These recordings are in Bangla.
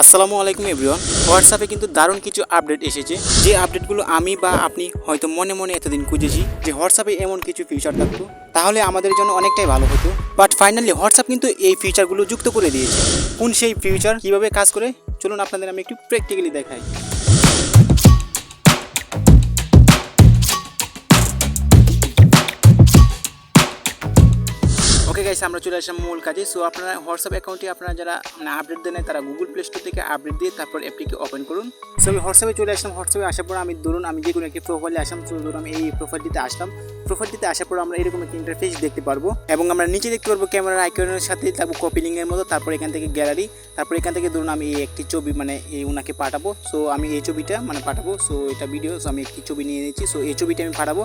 আসসালামুআলাইকুম এভরিওয়ান। হোয়াটসঅ্যাপে কিন্তু দারুণ কিছু আপডেট এসেছে, যে আপডেটগুলো আমি বা আপনি হয়তো মনে মনে এতদিন খুঁজেছি যে হোয়াটসঅ্যাপে এমন কিছু ফিচার থাকতো তাহলে আমাদের জন্য অনেকটাই ভালো হতো। বাট ফাইনালি হোয়াটসঅ্যাপ কিন্তু এই ফিচারগুলো যুক্ত করে দিয়েছে। কোন সেই ফিচার, কীভাবে কাজ করে, চলুন আপনাদের আমি একটু প্র্যাকটিক্যালি দেখাই। ওকে গাইস, আমরা চলে আসলাম মূল কাজে। সো আপনারা হোয়াটসঅ্যাপ অ্যাকাউন্টে আপনারা যারা আপডেট দেন তারা গুগল প্লে স্টোর থেকে আপডেট দিয়ে তারপর অ্যাপটিকে ওপেন করুন। সো আমি হোয়াটসঅ্যাপে চলে আসলাম। হোয়াটসঅ্যাপে আসার পর আমি যে কোনো একটি প্রোফাইলে আসলাম। সো ধরুন আমি এই প্রোফাইলটিতে আসলাম। প্রোফাইলটিতে আসার পর আমরা এরকম একটি ইন্টারফেস দেখতে পারবো এবং আমরা নিচে দেখতে পারবো ক্যামেরার আইকনের সাথে তারপর কপি লিঙ্কের মতো, তারপর এখান থেকে গ্যালারি, তারপর এখান থেকে ধরুন আমি এই একটি ছবি এই ওনাকে পাঠাবো। সো আমি এই ছবিটা পাঠাবো। সো এটা ভিডিও। সো আমি একটি ছবি নিয়ে নিচ্ছি। সো এই ছবিটা আমি পাঠাবো।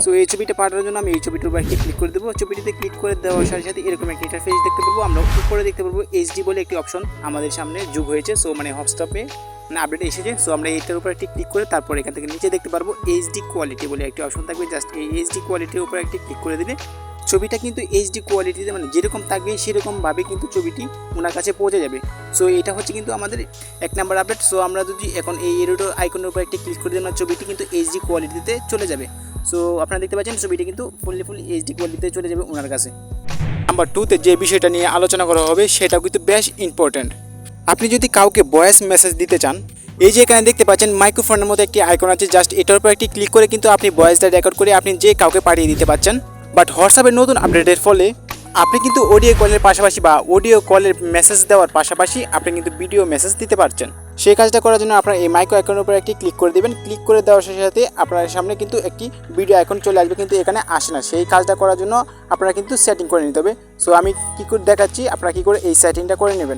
সো এই ছবিটা পাঠানোর জন্য আমি এই ছবিটার উপর একটি ক্লিক করে দেবো। ছবিটিতে ক্লিক করে দেওয়ার সাথে সাথে এরকম একটা ইন্টারফেস দেখতে পাবো। আমরা উপরে দেখতে পাবো এইচডি বলে একটি অপশন আমাদের সামনে যোগ হয়েছে। সো হোয়াটসঅ্যাপে আপডেট এসেছে। সো আমরা এইটার উপর একটি ক্লিক করে তারপর এখান থেকে নিচে দেখতে পারবো এইচডি কোয়ালিটি বলে একটি অপশন থাকবে। জাস্ট এই এইচডি কোয়ালিটির উপর একটি ক্লিক করে দিলে ছবিটা কিন্তু এইচডি কোয়ালিটিতে যেরকম থাকবে সেরকমভাবে কিন্তু ছবিটি ওনার কাছে পৌঁছে যাবে। সো এটা হচ্ছে কিন্তু আমাদের 1 নাম্বার আপডেট। সো আমরা যদি এখন এই এরোটো আইকনের উপর একটি ক্লিক করে দিই, আমরা ছবিটি কিন্তু এইচডি কোয়ালিটিতে চলে যাবে। সো আপনারা দেখতে পাচ্ছেন ছবিটি কিন্তু ফুল এইচডি কোয়ালিটিতে চলে যাবে ওনার কাছে। নাম্বার 2তে যে বিষয়টা নিয়ে আলোচনা করা হবে সেটাও কিন্তু বেশ ইম্পর্ট্যান্ট। আপনি যদি কাউকে ভয়েস মেসেজ দিতে চান, এই যে এখানে দেখতে পাচ্ছেন মাইক্রোফোনের মতো একটি আইকন আছে, জাস্ট এটার উপর একটি ক্লিক করে কিন্তু আপনি ভয়েসটা রেকর্ড করে আপনি যে কাউকে পাঠিয়ে দিতে পারছেন। বাট হোয়াটসঅ্যাপের নতুন আপডেটের ফলে আপনি কিন্তু অডিও কলের পাশাপাশি বা অডিও কলের মেসেজ দেওয়ার পাশাপাশি আপনি কিন্তু ভিডিও মেসেজ দিতে পারছেন। সেই কাজটা করার জন্য আপনার এই মাইক্রো আইকনের উপর একটি ক্লিক করে দেবেন। ক্লিক করে দেওয়ার সাথে সাথে আপনার সামনে কিন্তু একটি ভিডিও আইকন চলে আসবে, কিন্তু এখানে আসে না। সেই কাজটা করার জন্য আপনারা কিন্তু সেটিং করে নিতে হবে। সো আমি কী করে দেখাচ্ছি, আপনারা কী করে এই সেটিংটা করে নেবেন।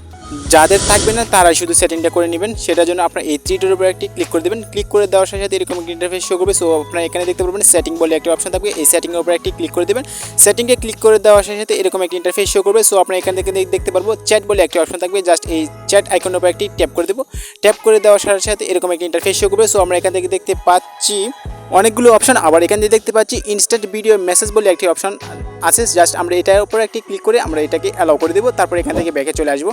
যাদের থাকবে না তারাই শুধু সেটিংটা করে নেবেন। সেটার জন্য আপনার এই থ্রিটার উপর একটি ক্লিক করে দেবেন। ক্লিক করে দেওয়ার সাথে সাথে এরকম একটি ইন্টারফেস শো করবে। সো আপনারা এখানে দেখতে পারবেন সেটিং বলে একটা অপশন থাকবে, এই সেটিংয়ের উপর একটি ক্লিক করে দেবেন। সেটিংয়ে ক্লিক করে দেওয়ার সাথে সাথে এরকম একটি ইন্টারফেস শো করবে। সো আপনারা এখান থেকে দেখতে পারবো চ্যাট বলে একটা অপশন থাকবে, জাস্ট এই চ্যাট আইকনের উপর একটি ট্যাপ করে দেবো। ট্যাপ করে দেওয়ার সাথে সাথে এরকম একটি ইন্টারফেস শো করবে। সো আমরা এখান থেকে দেখতে পাচ্ছি অনেকগুলো অপশন। আবার এখান থেকে দেখতে পাচ্ছি ইনস্ট্যান্ট ভিডিও মেসেজ বলে একটি অপশন আছে, জাস্ট আমরা এটার উপর একটি ক্লিক করে আমরা এটাকে অ্যালাউ করে দেবো। তারপর এখান থেকে ব্যাকে চলে আসবো।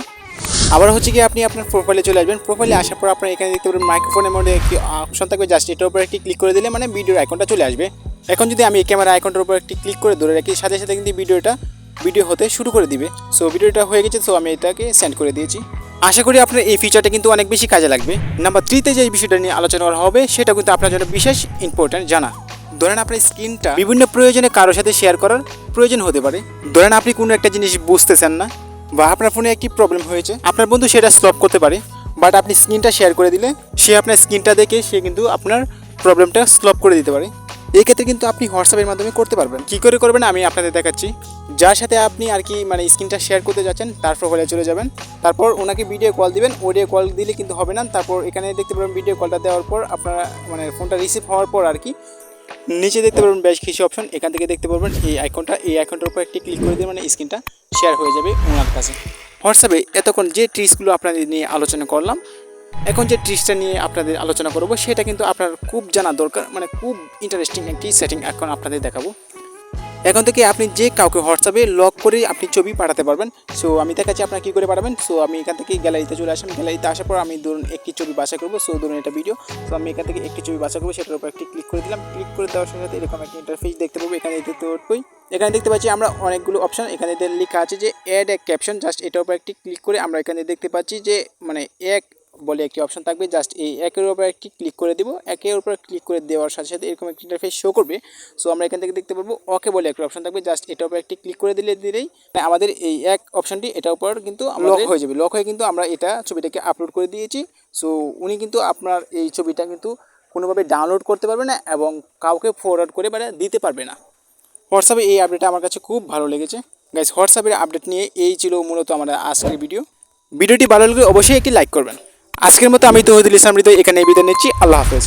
আবার হচ্ছে কি আপনি আপনার প্রোফাইলে চলে আসবেন। প্রোফাইলে আসার পর আপনার এখানে দেখতে পাবেন মাইক্রোফোনের মধ্যে একটি অপশন থাকবে, জাস্ট এটার উপর একটি ক্লিক করে দিলে ভিডিওর আইকনটা চলে আসবে। এখন যদি আমি ক্যামেরা আইকনটার উপর একটি ক্লিক করে ধরে রাখি, সাথে সাথে কিন্তু ভিডিও হতে শুরু করে দিবে। সো ভিডিওটা হয়ে গেছে। সো আমি এটাকে সেন্ড করে দিয়েছি। আশা করি আপনার এই ফিচারটা কিন্তু অনেক বেশি কাজে লাগবে। নাম্বার 3তে যে বিষয়টা নিয়ে আলোচনা করা হবে সেটা কিন্তু আপনার জন্য বিশেষ ইম্পর্ট্যান্ট জানা। ধরেন আপনার স্ক্রিনটা বিভিন্ন প্রয়োজনে কারোর সাথে শেয়ার করার প্রয়োজন হতে পারে। ধরেন আপনি কোনো একটা জিনিস বুঝতেছেন না বা আপনার ফোনে একটি প্রবলেম হয়েছে, আপনার বন্ধু সেটা সলভ করতে পারে, বাট আপনি স্ক্রিনটা শেয়ার করে দিলে সে আপনার স্ক্রিনটা দেখে সে কিন্তু আপনার প্রবলেমটা সলভ করে দিতে পারে। এই ক্ষেত্রে কিন্তু আপনি হোয়াটসঅ্যাপের মাধ্যমে করতে পারবেন। কী করে করবেন আমি আপনাদের দেখাচ্ছি। যার সাথে আপনি স্ক্রিনটা শেয়ার করতে যাচ্ছেন তার প্রোফাইলে চলে যাবেন। তারপর ওনাকে ভিডিও কল দিবেন। অডিও কল দিলে কিন্তু হবে না। তারপর এখানে দেখতে পাবেন ভিডিও কলটা দেওয়ার পর আপনারা ফোনটা রিসিভ হওয়ার পর নিচে দেখতে পারবেন বেশ কিছু অপশন। এখান থেকে দেখতে পারবেন এই আইকনটার উপর একটি ক্লিক করে দিয়ে স্ক্রিনটা শেয়ার হয়ে যাবে ওনার কাছে। হোয়াটসঅ্যাপে এতক্ষণ যে ট্রিক্সগুলো আপনাদের নিয়ে আলোচনা করলাম, এখন যে ট্রিক্সটা নিয়ে আপনাদের আলোচনা করবো সেটা কিন্তু আপনার খুব জানা দরকার। খুব ইন্টারেস্টিং একটি সেটিং এখন আপনাদের দেখাবো। এখন থেকে আপনি যে কাউকে হোয়াটসঅ্যাপে লক করে আপনি ছবি পাঠাতে পারবেন। সো আমি দেখাচ্ছি আপনারা কী করে পাঠাবেন। সো আমি এখান থেকে গ্যালারিতে চলে আসলাম। গ্যালারিতে আসার পর আমি ধরুন একটি ছবি বাছা করবো। সো ধরুন এটা ভিডিও। সো আমি এখান থেকে একটি ছবি বাছা করবো, সেটার উপর একটি ক্লিক করে দিলাম। ক্লিক করে দেওয়ার সাথে এরকম একটা ইন্টারফেস দেখতে পাবো। এখানে দেখতে পাচ্ছি আমরা অনেকগুলো অপশন। এখানে লেখা আছে যে অ্যাড এ ক্যাপশন, জাস্ট এটার উপর একটি ক্লিক করে আমরা এখানে দেখতে পাচ্ছি যে এক বলে একটি অপশন থাকবে, জাস্ট এই একের উপর একটি ক্লিক করে দিব। একের উপর ক্লিক করে দেওয়ার সাথে সাথে এরকম একটি ইন্টারফেস শো করবে। সো আমরা এখান থেকে দেখতে পাবো ওকে বলে একটা অপশন থাকবে, জাস্ট এটার উপর একটি ক্লিক করে দিলেই আমাদের এই এক অপশনটি এটার উপর কিন্তু লক হয়ে যাবে। লক হয়ে কিন্তু আমরা ছবিটাকে আপলোড করে দিয়েছি। সো উনি কিন্তু আপনার এই ছবিটা কিন্তু কোনোভাবে ডাউনলোড করতে পারবে না এবং কাউকে ফরওয়ার্ড করে দিতে পারবে না। হোয়াটসঅ্যাপে এই আপডেটটা আমার কাছে খুব ভালো লেগেছে। গাইস, হোয়াটসঅ্যাপের আপডেট নিয়ে এই ছিল মূলত আমাদের আজকের ভিডিওটি ভালো লাগলে অবশ্যই একটি লাইক করবেন। আজকের মতো আমি তৌহিদুল ইসলাম এখানে বিদায় নিচ্ছি। আল্লাহ হাফেজ।